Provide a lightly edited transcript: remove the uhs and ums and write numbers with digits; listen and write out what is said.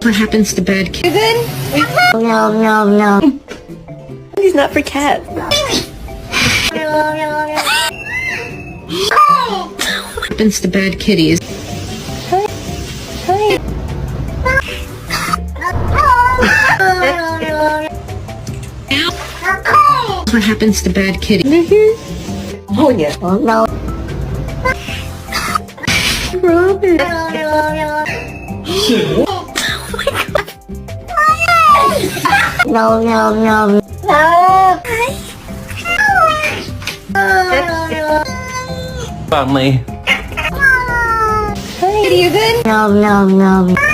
What happens to bad kids? No, no, no. He's not for cats. What happens to bad kitties? What happens to bad kitties? Oh yeah. Oh, no. Robin. No, no, no. Family. No, no, no.